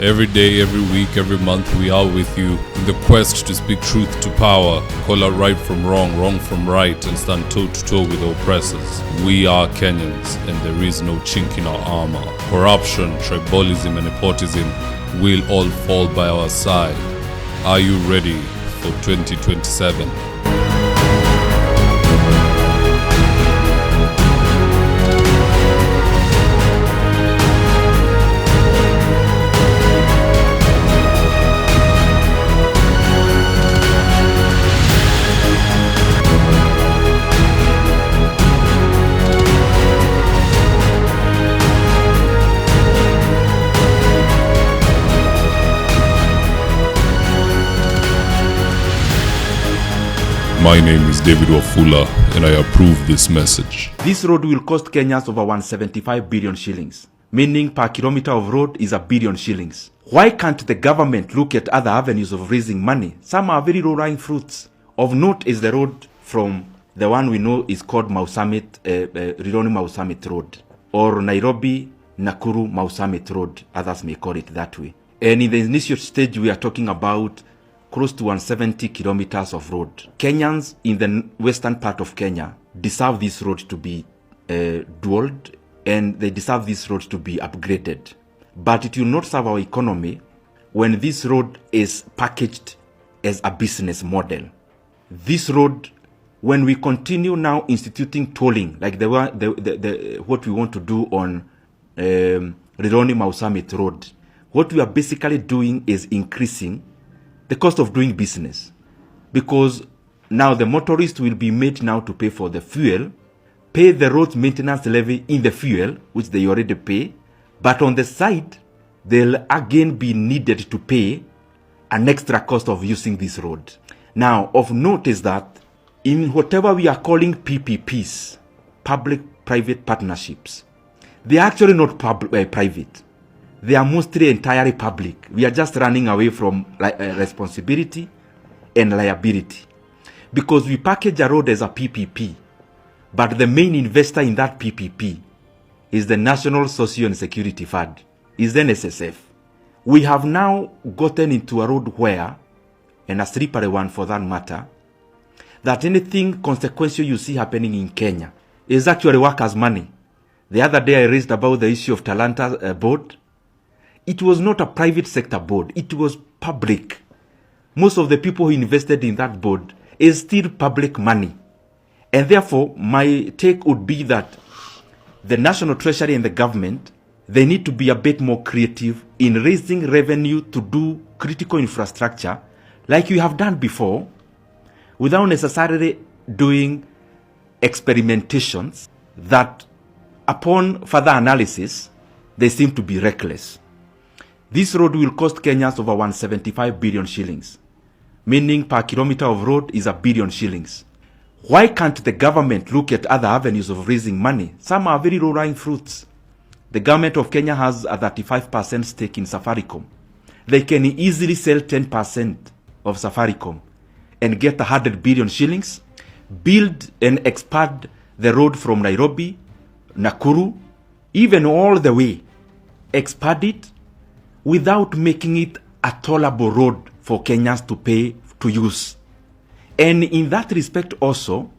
Every day, every week, every month, we are with you in the quest to speak truth to power, call out right from wrong, wrong from right, and stand toe-to-toe with oppressors. We are Kenyans, and there is no chink in our armor. Corruption, tribalism, and nepotism will all fall by our side. Are you ready for 2027? My name is Wafulla, and I approve this message. This road will cost Kenyans over 175 billion shillings, meaning per kilometer of road is 1 billion shillings. Why can't the government look at other avenues of raising money? Some are very low-lying fruits. Of note is the road from the one we know is called Mau Summit, Rironi Mau Summit Road, or Nairobi Nakuru Mau Summit Road, others may call it that way. And in the initial stage, we are talking about close to 170 kilometers of road. Kenyans in the western part of Kenya deserve this road to be dualed, and they deserve this road to be upgraded. But it will not serve our economy when this road is packaged as a business model. This road, when we continue now instituting tolling, like what we want to do on Rironi Mau Summit Road, what we are basically doing is increasing the cost of doing business, because now the motorist will be made now to pay for the fuel, pay the road maintenance levy in the fuel, which they already pay, but on the side, they'll again be needed to pay an extra cost of using this road. Now, of note is that in whatever we are calling PPPs, public-private partnerships, they are actually not private. They are mostly entirely public. We are just running away from responsibility and liability, because we package a road as a PPP, but the main investor in that PPP is the National Social and Security Fund, is the NSSF. We have now gotten into a road where, and a slippery one for that matter, that anything consequential you see happening in Kenya is actually workers' money. The other day I raised about the issue of Talanta board. It was not a private sector board, it was public. Most of the people who invested in that board is still public money. And therefore, my take would be that the National Treasury and the government, they need to be a bit more creative in raising revenue to do critical infrastructure like you have done before, without necessarily doing experimentations that, upon further analysis, they seem to be reckless. This road will cost Kenyans over 175 billion shillings, meaning per kilometer of road is 1 billion shillings. Why can't the government look at other avenues of raising money? Some are very low-lying fruits. The government of Kenya has a 35% stake in Safaricom. They can easily sell 10% of Safaricom and get 100 billion shillings, build and expand the road from Nairobi, Nakuru, even all the way, expand it, without making it a tollable road for Kenyans to pay to use. And in that respect also,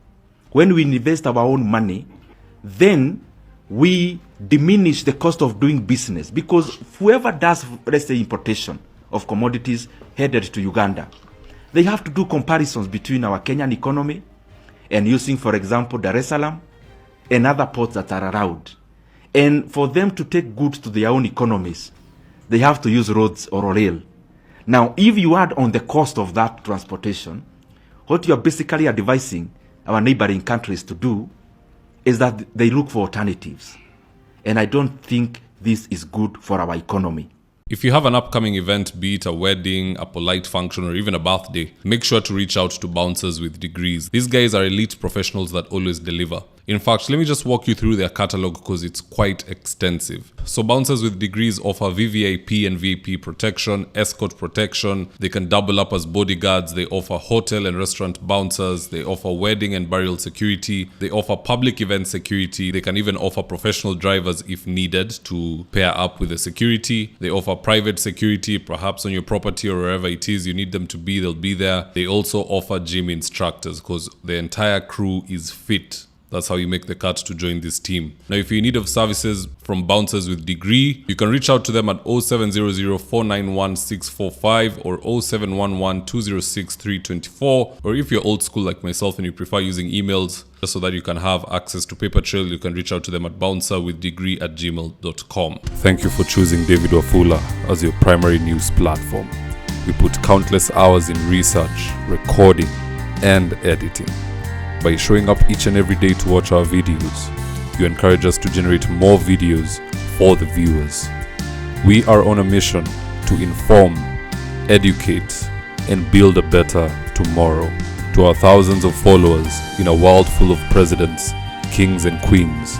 when we invest our own money, then we diminish the cost of doing business, because whoever does, let's say, importation of commodities headed to Uganda, they have to do comparisons between our Kenyan economy and using, for example, Dar es Salaam and other ports that are around. And for them to take goods to their own economies, they have to use roads or rail. Now, if you add on the cost of that transportation, what you are basically advising our neighboring countries to do is that they look for alternatives. And I don't think this is good for our economy. If you have an upcoming event, be it a wedding, a polite function, or even a birthday, make sure to reach out to Bouncers with Degrees. These guys are elite professionals that always deliver. In fact, let me just walk you through their catalog because it's quite extensive. So bouncers with degrees offer VVIP and VIP protection, escort protection. They can double up as bodyguards. They offer hotel and restaurant bouncers. They offer wedding and burial security. They offer public event security. They can even offer professional drivers if needed to pair up with the security. They offer private security, perhaps on your property or wherever it is you need them to be, they'll be there. They also offer gym instructors because the entire crew is fit. That's how you make the cut to join this team. Now, if you're in need of services from bouncers with degree, you can reach out to them at 0700 491 645 or 0711 206 324. Or if you're old school like myself and you prefer using emails, just so that you can have access to paper trail, you can reach out to them at bouncerwithdegree@gmail.com. Thank you for choosing David Wafulla as your primary news platform. We put countless hours in research, recording, and editing. By showing up each and every day to watch our videos, you encourage us to generate more videos for the viewers. We are on a mission to inform, educate, and build a better tomorrow. To our thousands of followers in a world full of presidents, kings, and queens,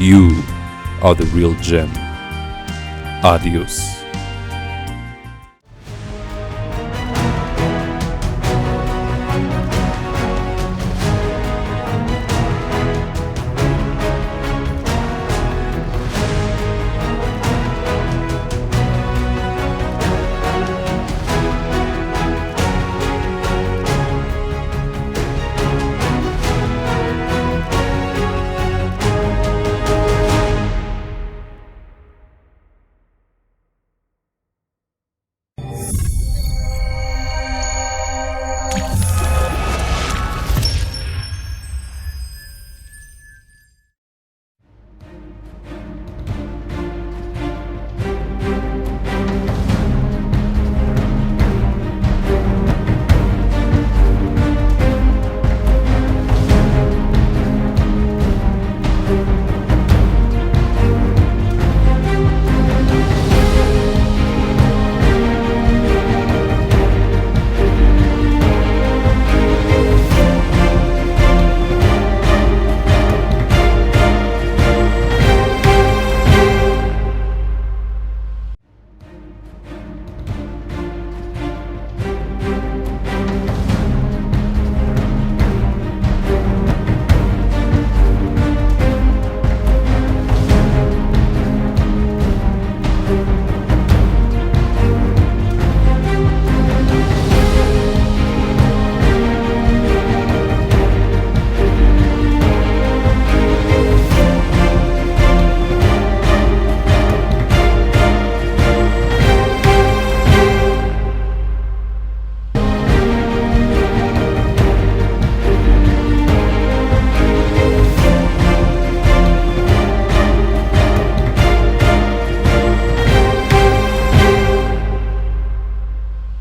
you are the real gem. Adios.